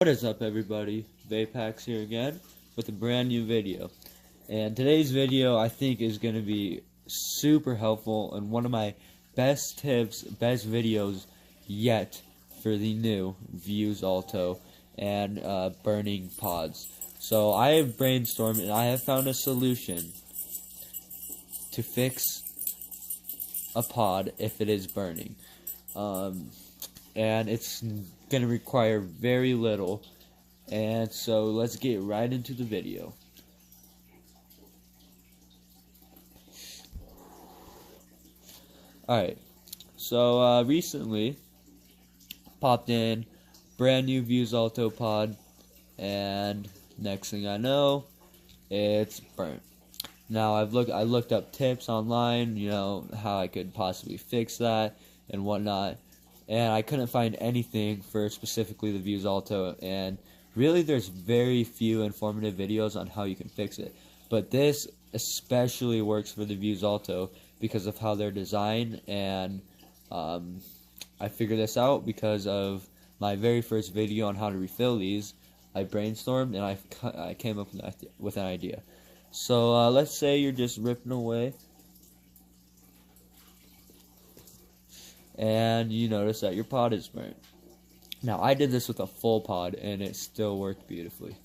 What is up, everybody? Vapax here again with a brand new video. And today's video I think is going to be super helpful and one of my best tips, best videos yet for the new Vuse Alto and burning pods. So I have brainstormed and I have found a solution to fix a pod if it is burning. And it's going to require very little, and so let's get right into the video. Alright, so recently popped in brand new Vuse Alto pod, and next thing I know, it's burnt. Now I looked up tips online, you know, how I could possibly fix that and whatnot. And I couldn't find anything for specifically the Vuse Alto, and really there's very few informative videos on how you can fix it. But this especially works for the Vuse Alto because of how they're designed, and I figured this out because of my very first video on how to refill these. I brainstormed and I came up with an idea. So let's say you're just ripping away and you notice that your pod is burnt. Now I did this with a full pod and it still worked beautifully.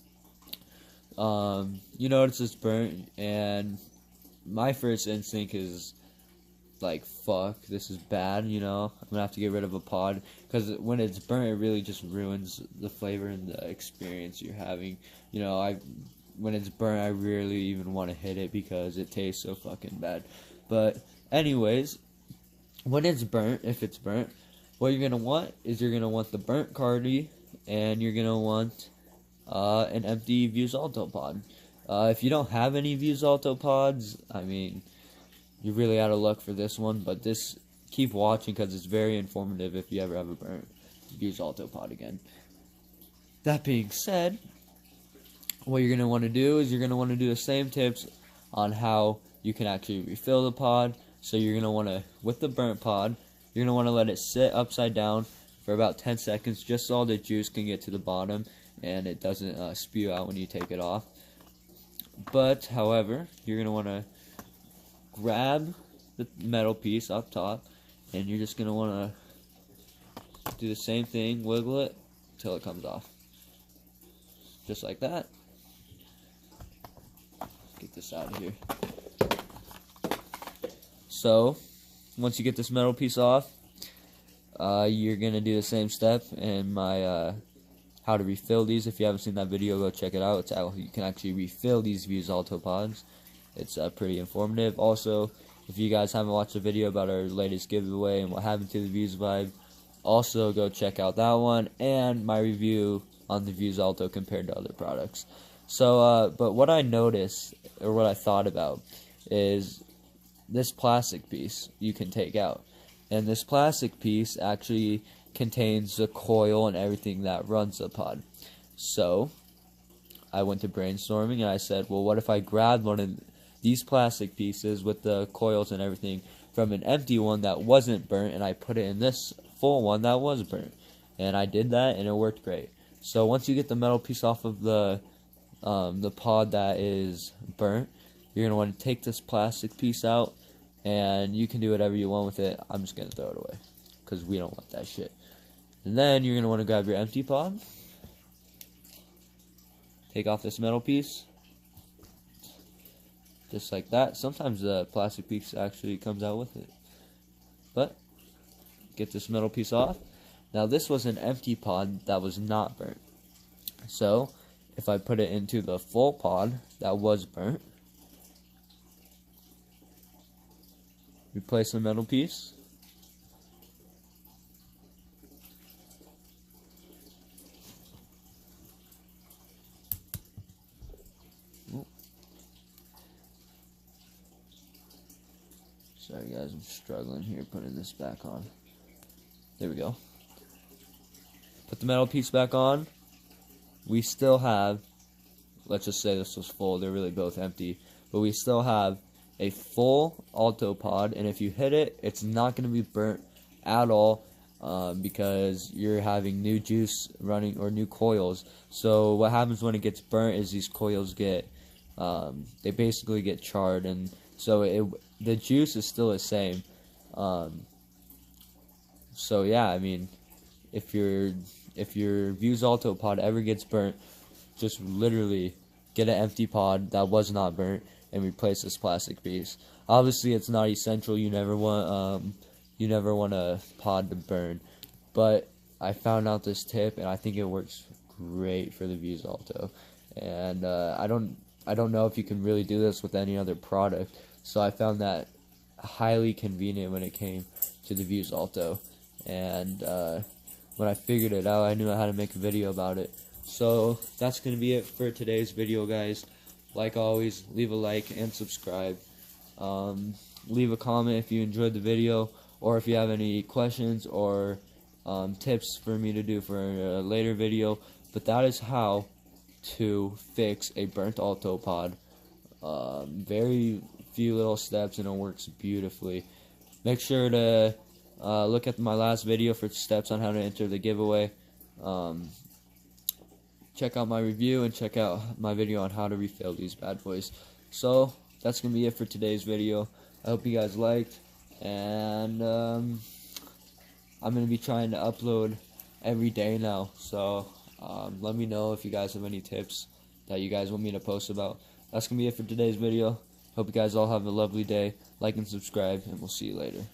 You notice it's burnt, and my first instinct is like, fuck, this is bad, you know, I'm gonna have to get rid of a pod, because when it's burnt it really just ruins the flavor and the experience you're having. You know, when it's burnt I rarely even want to hit it because it tastes so fucking bad. But anyways, when it's burnt, if it's burnt, what you're going to want is you're going to want the burnt cardi, and you're going to want an empty Vuse Alto pod. If you don't have any Vuse Alto pods, I mean, you're really out of luck for this one, but keep watching because it's very informative if you ever have a burnt Vuse Alto pod again. That being said, what you're going to want to do is you're going to want to do the same tips on how you can actually refill the pod. So you're going to want to, with the burnt pod, you're going to want to let it sit upside down for about 10 seconds just so all the juice can get to the bottom and it doesn't spew out when you take it off. But, however, you're going to want to grab the metal piece up top, and you're just going to want to do the same thing, wiggle it until it comes off. Just like that. Get this out of here. So, once you get this metal piece off, you're going to do the same step in my how to refill these. If you haven't seen that video, go check it out. It's how you can actually refill these Vuse Alto pods. It's pretty informative. Also, if you guys haven't watched the video about our latest giveaway and what happened to the Vuse Vibe, also go check out that one and my review on the Vuse Alto compared to other products. So, but what I noticed, or what I thought about, is this plastic piece you can take out, and this plastic piece actually contains the coil and everything that runs the pod. So I went to brainstorming and I said, well, what if I grabbed one of these plastic pieces with the coils and everything from an empty one that wasn't burnt, and I put it in this full one that was burnt. And I did that and it worked great. So once you get the metal piece off of the pod that is burnt, you're going to want to take this plastic piece out, and you can do whatever you want with it. I'm just going to throw it away because we don't want that shit. And then you're going to want to grab your empty pod, take off this metal piece, just like that. Sometimes the plastic piece actually comes out with it. But get this metal piece off. Now this was an empty pod that was not burnt. So if I put it into the full pod that was burnt, replace the metal piece, sorry guys, I'm struggling here putting this back on. There we go. Put the metal piece back on. We still have, let's just say this was full, they're really both empty, but we still have a full Alto pod, and if you hit it, it's not going to be burnt at all. because you're having new juice running or new coils. So what happens when it gets burnt is these coils get they basically get charred, and so the juice is still the same. So yeah, I mean, if your Vuse Alto pod ever gets burnt, just literally get an empty pod that was not burnt and replace this plastic piece. Obviously, it's not essential. You never want a pod to burn, but I found out this tip and I think it works great for the Vuse Alto. And I don't know if you can really do this with any other product, so I found that highly convenient when it came to the Vuse Alto. And when I figured it out, I knew I had to make a video about it. So that's going to be it for today's video, guys. Like always, leave a like and subscribe. Leave a comment if you enjoyed the video, or if you have any questions or tips for me to do for a later video. But that is how to fix a burnt Alto pod. Very few little steps and it works beautifully. Make sure to look at my last video for steps on how to enter the giveaway. Check out my review and check out my video on how to refill these bad boys. So that's gonna be it for today's video. I hope you guys liked, and I'm gonna be trying to upload every day now. So let me know if you guys have any tips that you guys want me to post about. That's gonna be it for today's video. Hope you guys all have a lovely day. Like and subscribe, and we'll see you later.